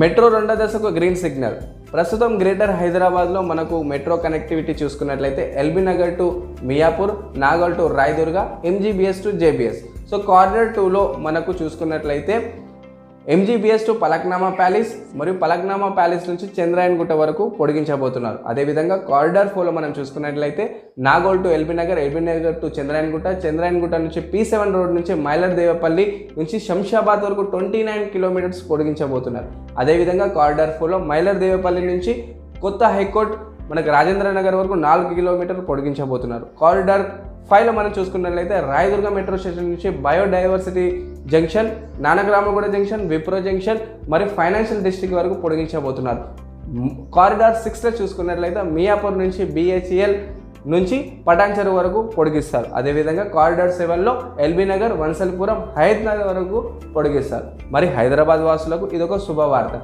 Metro రెండో దశకు green signal. ప్రస్తుతం గ్రేటర్ హైదరాబాద్లో మనకు మెట్రో కనెక్టివిటీ చూసుకున్నట్లయితే LB Nagar to Miyapur, Nagole to Rayadurg, MGBS to JBS. So corridor 2లో మనకు చూసుకున్నట్లయితే ఎంజీబీఎస్ టు పలక్నామా ప్యాలెస్ మరియు పలక్నామా ప్యాలెస్ నుంచి చంద్రాయణగుట్ట వరకు పొడిగించబోతున్నారు. అదేవిధంగా కారిడార్ 4లో మనం చూసుకున్నట్లయితే Nagole to LB Nagar to Chandrayangutta నుంచి P7 రోడ్ నుంచి మైలర్దేవపల్లి నుంచి శంషాబాద్ వరకు 29 కిలోమీటర్స్ పొడిగించబోతున్నారు. అదేవిధంగా కారిడార్ 4లో మైలర్దేవపల్లి నుంచి కొత్త హైకోర్టు మనకు రాజేంద్ర నగర్ వరకు 4 కిలోమీటర్లు పొడిగించబోతున్నారు. కారిడార్ 5లో మనం చూసుకున్నట్లయితే రాయదుర్గ మెట్రో స్టేషన్ నుంచి biodiversity junction, Nanakramguda junction, Wipro junction మరియు ఫైనాన్షియల్ డిస్ట్రిక్ట్ వరకు పొడిగించబోతున్నారు. కారిడార్ 6లో చూసుకున్నట్లయితే మియాపూర్ నుంచి BHEL నుంచి పటాన్చెరు వరకు పొడిగిస్తారు. అదేవిధంగా కారిడార్ 7లో ఎల్బీ నగర్, వన్సల్పురం, హయత్ నగర్ వరకు పొడిగిస్తారు. మరి హైదరాబాద్ వాసులకు ఇదొక శుభవార్త.